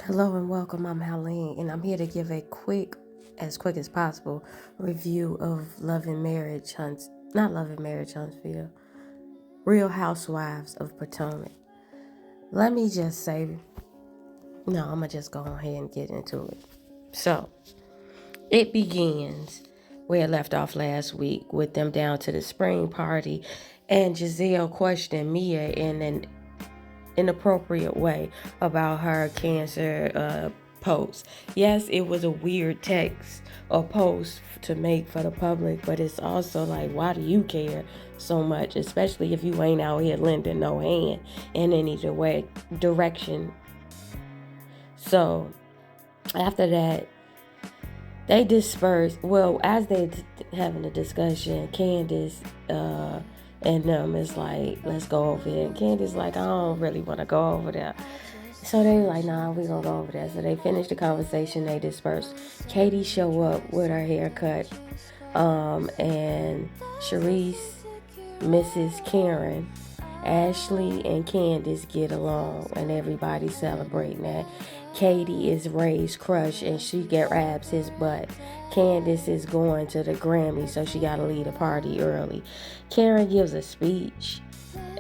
Hello and welcome. I'm Helene, and I'm here to give a as quick as possible, review of Huntsville, Real Housewives of Potomac. Let me just say, no, I'm gonna just go ahead and get into it. So, it begins where it left off last week with them down to the spring party, and Giselle questioned Mia in an inappropriate way about her cancer post. Yes, it was a weird text or post to make for the public, but it's also like, why do you care so much, especially if you ain't out here lending no hand in any direction. So after that, they dispersed. Well, as they having a discussion, Candace and them is like, let's go over there. And Candace like, I don't really want to go over there. So they like, nah, we gonna go over there. So they finished the conversation. They dispersed. Katie show up with her haircut, and Sharice, Mrs. Karen, Ashley, and Candace get along, and everybody celebrating that. Katie is Ray's crush, and she grabs his butt. Candace is going to the Grammy, so she got to leave the party early. Karen gives a speech,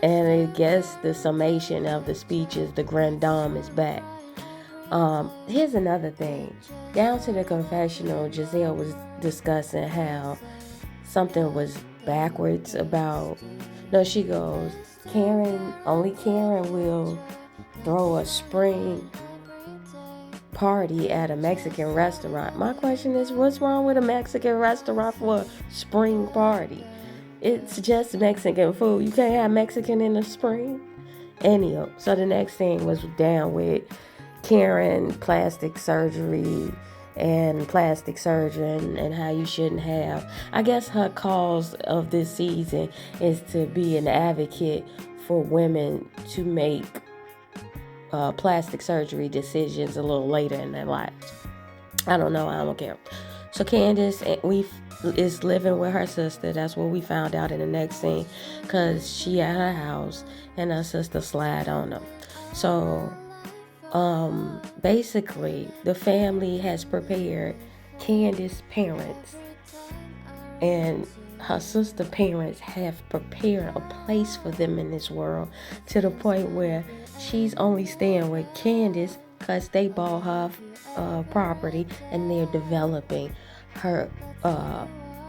and I guess the summation of the speech is the grand dame is back. Here's another thing. Down to the confessional, Giselle was discussing how something was backwards about. No, she goes, only Karen will throw a spring party at a Mexican restaurant. My question is, what's wrong with a Mexican restaurant for a spring party? It's just Mexican food. You can't have Mexican in the spring. Anyhow, so the next thing was down with Karen plastic surgery and plastic surgeon and how you shouldn't have. I guess her cause of this season is to be an advocate for women to make plastic surgery decisions a little later in their lives. I don't know. I don't care. So Candace is living with her sister. That's what we found out in the next scene, because she at her house and her sister slide on them. So basically the family has prepared Candace's parents and her sister parents have prepared a place for them in this world, to the point where she's only staying with Candace because they bought her property and they're developing her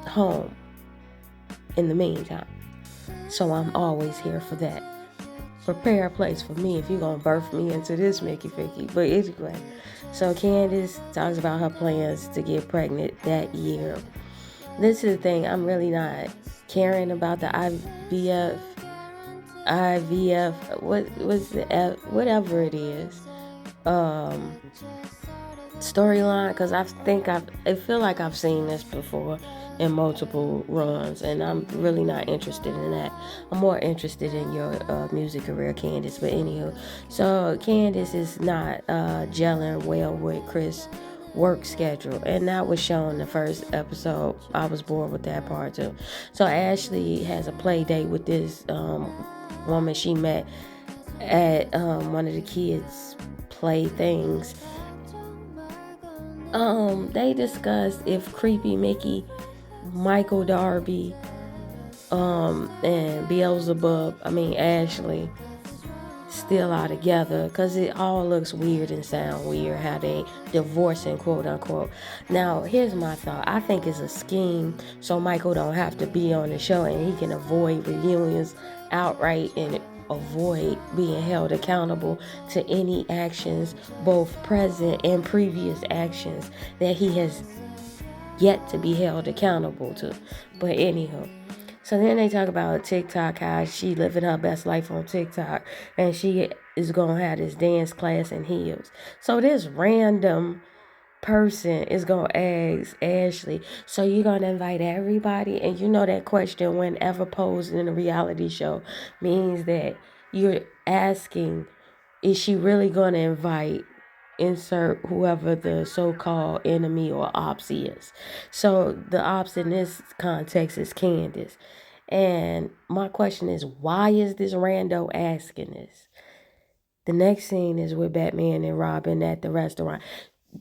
home in the meantime. So I'm always here for that. Prepare a place for me if you're going to birth me into this Mickey Ficky. But anyway, so Candace talks about her plans to get pregnant that year. This is the thing, I'm really not caring about the IVF, whatever it is, storyline, because I feel like I've seen this before in multiple runs, and I'm really not interested in that. I'm more interested in your music career, Candace. But anywho, so Candace is not gelling well with Chris' work schedule, and that was shown the first episode. I was bored with that part too. So Ashley has a play date with this woman she met at one of the kids' play things. They discussed if Creepy Mickey, Michael Darby, and Ashley still are together, because it all looks weird and sound weird how they divorcing, quote unquote. Now here's my thought. I think it's a scheme so Michael don't have to be on the show and he can avoid reunions outright and avoid being held accountable to any actions, both present and previous actions, that he has yet to be held accountable to. But anyhow, so then they talk about TikTok, how she living her best life on TikTok, and she is going to have this dance class in heels. So this random person is going to ask Ashley, so you're going to invite everybody? And you know that question, whenever posed in a reality show, means that you're asking, is she really going to invite insert whoever the so-called enemy or ops is. So the ops in this context is Candace. And my question is, why is this rando asking this? The next scene is with Batman and Robin at the restaurant.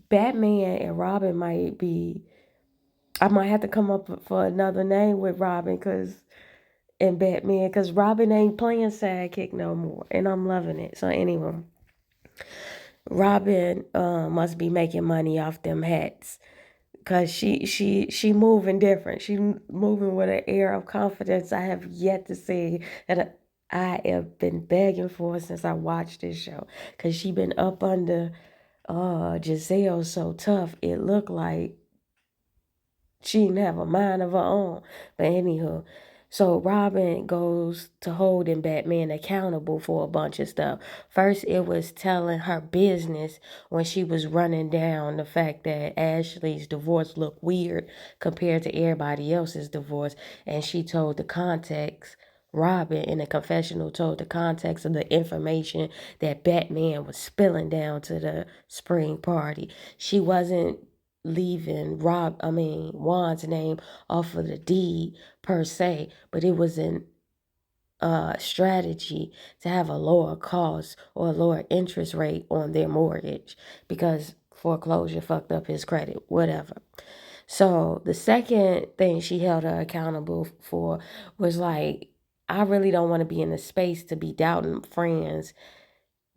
Batman and Robin might be. I might have to come up for another name with Robin and Batman because Robin ain't playing sidekick no more, and I'm loving it. So anyway, Robin must be making money off them hats. Cause she moving different. She moving with an air of confidence I have yet to see that I have been begging for since I watched this show. Cause she been up under Giselle so tough. It looked like she didn't have a mind of her own. But anywho, so Robin goes to holding Batman accountable for a bunch of stuff. First, it was telling her business when she was running down the fact that Ashley's divorce looked weird compared to everybody else's divorce. And she told the context. Robin in a confessional told the context of the information that Batman was spilling down to the spring party. She wasn't leaving Juan's name off of the deed per se, but it was an strategy to have a lower cost or a lower interest rate on their mortgage because foreclosure fucked up his credit, whatever. So the second thing she held her accountable for was like, I really don't want to be in a space to be doubting friends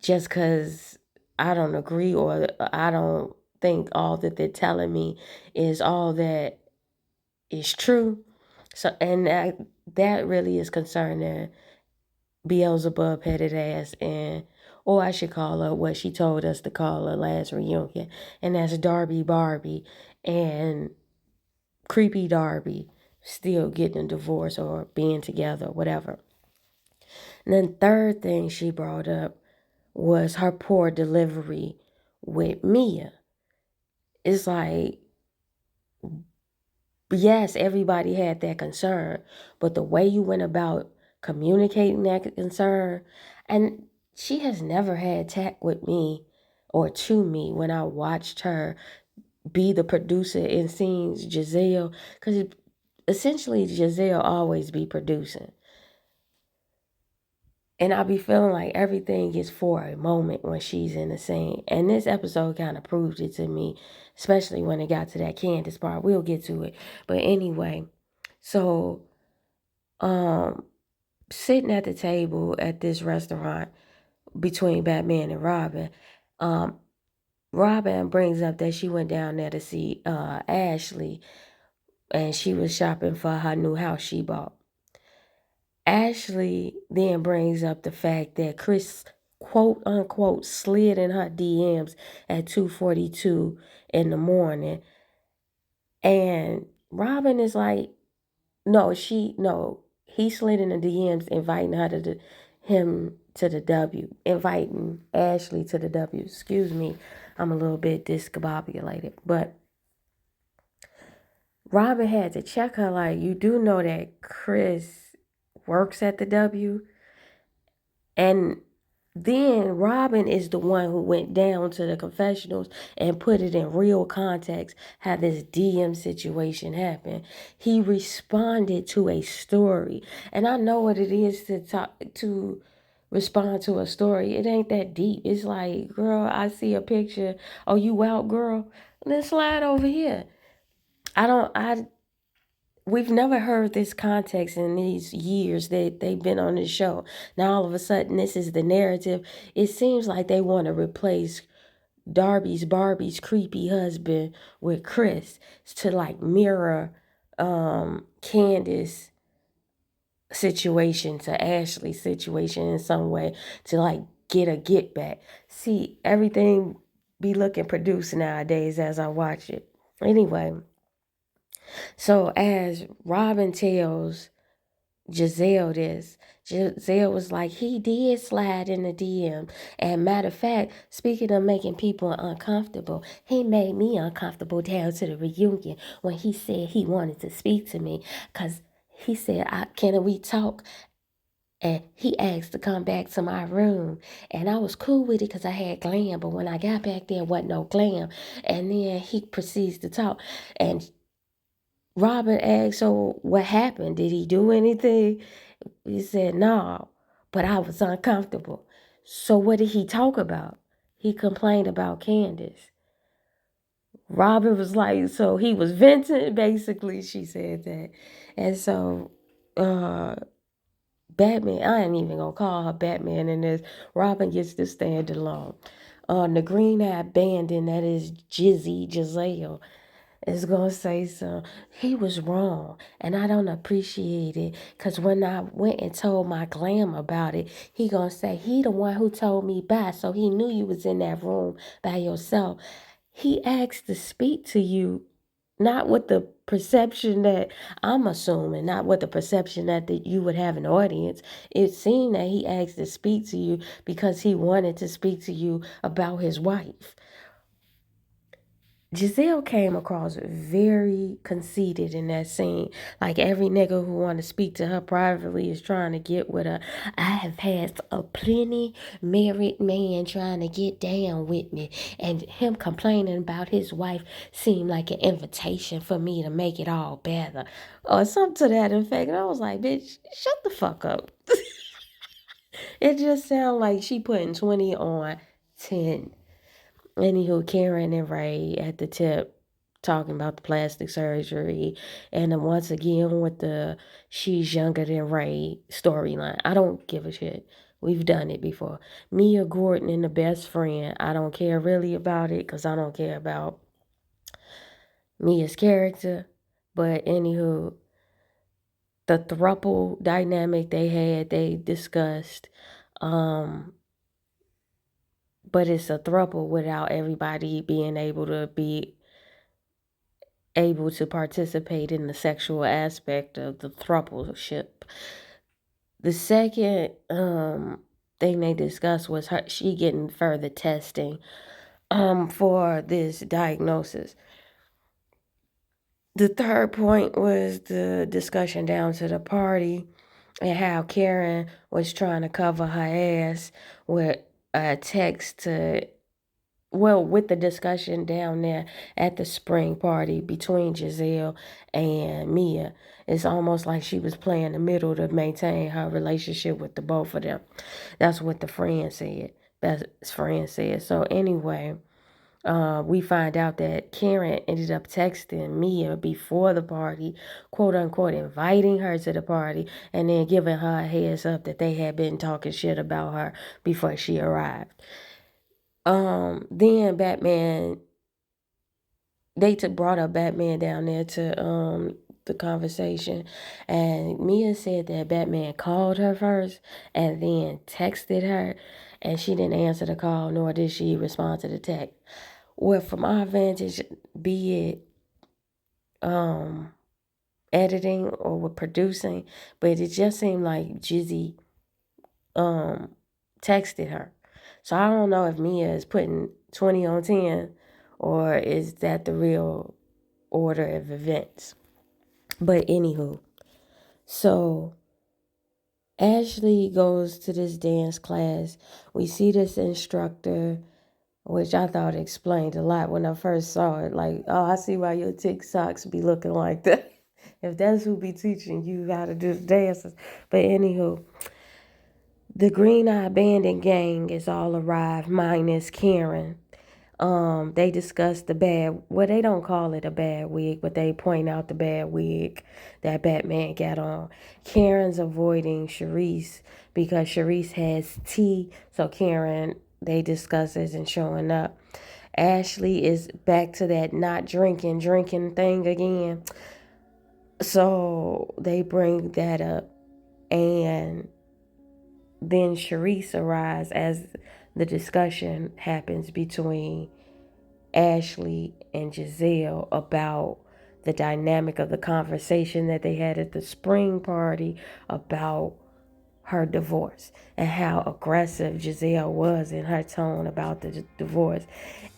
just because I don't agree or I don't think all that they're telling me is all that is true. So, and that really is concerning Beelzebub headed ass, and or I should call her what she told us to call her last reunion, and that's Darby Barbie and Creepy Darby still getting a divorce or being together, whatever. And then third thing she brought up was her poor delivery with Mia. It's like, yes, everybody had that concern, but the way you went about communicating that concern, and she has never had tact with me or to me when I watched her be the producer in scenes, Giselle, because essentially Giselle always be producing. And I be feeling like everything is for a moment when she's in the scene. And this episode kind of proved it to me, especially when it got to that Candace part. We'll get to it. But anyway, so sitting at the table at this restaurant between Batman and Robin, Robin brings up that she went down there to see Ashley and she was shopping for her new house she bought. Ashley then brings up the fact that Chris, quote unquote, slid in her DMs at 2:42 in the morning. And Robin is like, no, he slid in the DMs inviting him to the W, inviting Ashley to the W. Excuse me, I'm a little bit discombobulated. But Robin had to check her like, you do know that Chris works at the W? And then Robin is the one who went down to the confessionals and put it in real context how this DM situation happened. He responded to a story. And I know what it is to respond to a story. It ain't that deep. It's like, girl, I see a picture. Oh, you out, girl? Then slide over here. We've never heard this context in these years that they've been on this show. Now all of a sudden this is the narrative. It seems like they want to replace Barbie's creepy husband with Chris to like mirror Candace situation to Ashley's situation in some way to like get a get back. See, everything be looking produced nowadays as I watch it. Anyway, so as Robin tells Giselle this, Giselle was like, he did slide in the DM. And matter of fact, speaking of making people uncomfortable, he made me uncomfortable down to the reunion when he said he wanted to speak to me. Because he said, can we talk? And he asked to come back to my room. And I was cool with it because I had glam. But when I got back there, wasn't no glam. And then he proceeds to talk. And Robin asked, so what happened? Did he do anything? He said, no, but I was uncomfortable. So what did he talk about? He complained about Candace. Robin was like, so he was venting, basically, she said that. And so Batman, I ain't even gonna call her Batman in this. Robin gets to stand alone. The green-eyed bandit, that is Giselle, is gonna say so. He was wrong, and I don't appreciate it. Cause when I went and told my glam about it, he gonna say he the one who told me bye, so he knew you was in that room by yourself. He asked to speak to you, not with the perception that I'm assuming, not with the perception that you would have an audience. It seemed that he asked to speak to you because he wanted to speak to you about his wife. Giselle came across very conceited in that scene. Like every nigga who want to speak to her privately is trying to get with her. I have had a plenty married man trying to get down with me. And him complaining about his wife seemed like an invitation for me to make it all better. Or something to that effect. And I was like, bitch, shut the fuck up. It just sounded like she putting 20 on 10. Anywho, Karen and Ray at the tip talking about the plastic surgery. And then once again with the she's younger than Ray storyline. I don't give a shit. We've done it before. Mia Gordon and the best friend. I don't care really about it because I don't care about Mia's character. But anywho, the throuple dynamic they discussed. But it's a throuple without everybody being able to participate in the sexual aspect of the throupleship. The second thing they discussed was she getting further testing for this diagnosis. The third point was the discussion down to the party and how Karen was trying to cover her ass with a text with the discussion down there at the spring party between Giselle and Mia. It's almost like she was playing the middle to maintain her relationship with the both of them. That's what the friend said. Best friend said. So anyway, we find out that Karen ended up texting Mia before the party, quote unquote, inviting her to the party, and then giving her a heads up that they had been talking shit about her before she arrived. Then Batman, they brought up Batman down there to the conversation, and Mia said that Batman called her first and then texted her, and she didn't answer the call nor did she respond to the text. Well, from our vantage, be it editing or with producing, but it just seemed like Jizzy texted her. So I don't know if Mia is putting 20 on 10 or is that the real order of events. But anywho, so Ashley goes to this dance class. We see this instructor, which I thought explained a lot when I first saw it. Like, oh, I see why your TikToks be looking like that. If that's who be teaching you how to do the dances. But anywho, the Green Eye Bandit gang is all arrived, minus Karen. They discuss the they don't call it a bad wig, but they point out the bad wig that Batman got on. Karen's avoiding Charisse because Charisse has tea, so Karen, they discuss isn't showing up. Ashley is back to that not drinking thing again. So they bring that up, and then Charisse arrives as the discussion happens between Ashley and Giselle about the dynamic of the conversation that they had at the spring party about her divorce and how aggressive Giselle was in her tone about the divorce.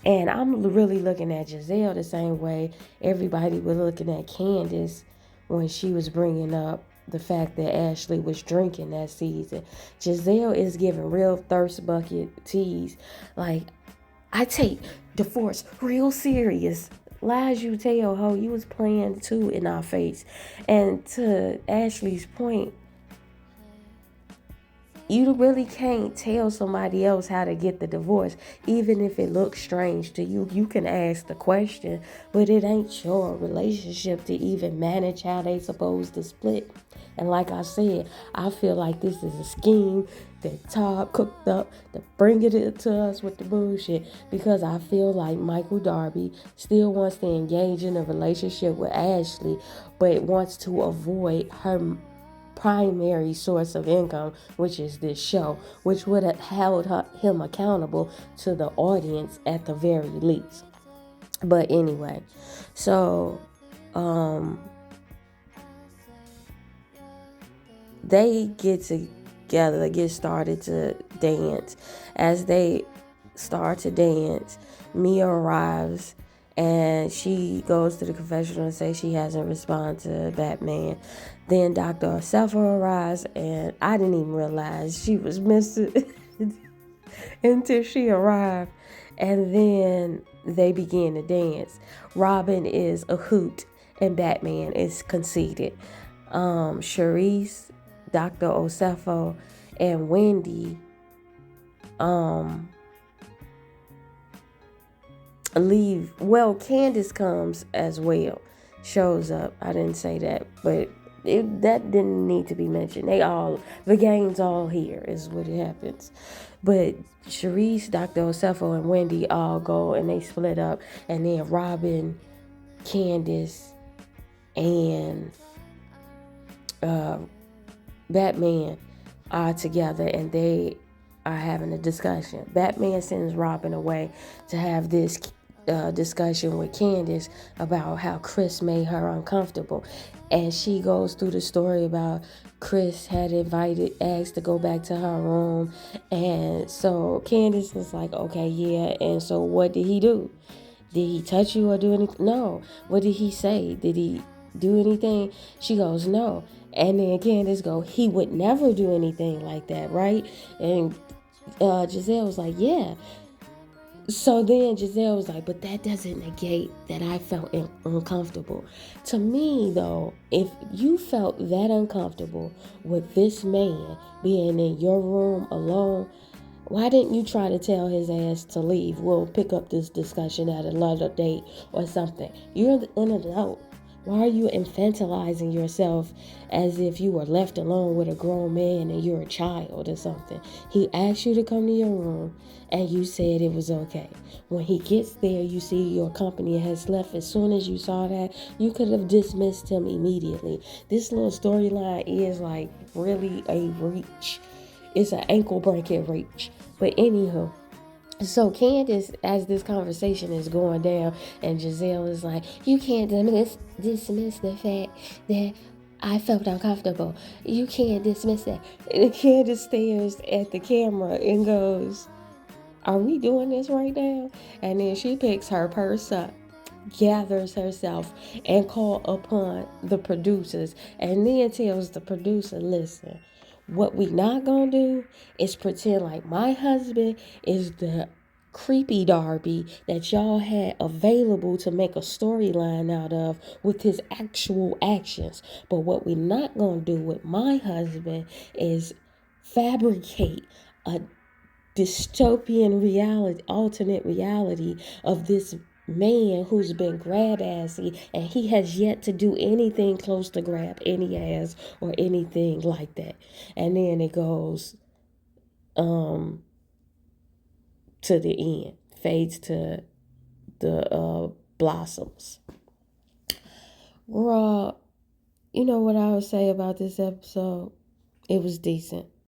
And I'm really looking at Giselle the same way everybody was looking at Candace when she was bringing up the fact that Ashley was drinking that season. Giselle is giving real thirst bucket teas. Like, I take divorce real serious. Lies you tell, ho, you was playing too in our face. And to Ashley's point, you really can't tell somebody else how to get the divorce, even if it looks strange to you. You can ask the question, but it ain't your relationship to even manage how they supposed to split. And like I said, I feel like this is a scheme that Todd cooked up to bring it to us with the bullshit, because I feel like Michael Darby still wants to engage in a relationship with Ashley, but wants to avoid her primary source of income, which is this show, which would have held him accountable to the audience at the very least. But anyway, so they get together, get started to dance. As they start to dance, Mia arrives and she goes to the confessional and says she hasn't responded to Batman. Then Dr. Orselfo arrives, and I didn't even realize she was missing until she arrived. And then they begin to dance. Robin is a hoot and Batman is conceited. Charisse, Dr. Orselfo, and Wendy leave. Well, Candace comes as well, shows up. I didn't say that, but that didn't need to be mentioned. The gang's all here is what it happens. But Charisse, Dr. Orselfo, and Wendy all go and they split up, and then Robin, Candace, and Batman are together, and they are having a discussion. Batman sends Robin away to have this discussion with Candace about how Chris made her uncomfortable. And she goes through the story about Chris had asked to go back to her room. And so Candace was like, okay, yeah. And so what did he do? Did he touch you or do anything? No. What did he say? Did he do anything? She goes, no. And then Candace go, he would never do anything like that, right? And Giselle was like, yeah. So then Giselle was like, but that doesn't negate that I felt uncomfortable. To me, though, if you felt that uncomfortable with this man being in your room alone, why didn't you try to tell his ass to leave? We'll pick up this discussion at another date or something. You're an adult. Why are you infantilizing yourself as if you were left alone with a grown man and you're a child or something? He asked you to come to your room and you said it was okay. When he gets there, you see your company has left. As soon as you saw that, you could have dismissed him immediately. This little storyline is like really a reach. It's an ankle breaking reach. But anywho, so Candace, as this conversation is going down, and Giselle is like, you can't dismiss the fact that I felt uncomfortable. You can't dismiss that. And Candace stares at the camera and goes, are we doing this right now? And then she picks her purse up, gathers herself, and call upon the producers, and then tells the producer, listen, what we not gonna do is pretend like my husband is the creepy Darby that y'all had available to make a storyline out of with his actual actions. But what we not gonna do with my husband is fabricate a dystopian reality, alternate reality of this man who's been grab assy, and he has yet to do anything close to grab any ass or anything like that. And then it goes to the end, fades to the blossoms. Raw, you know what I would say about this episode? It was decent.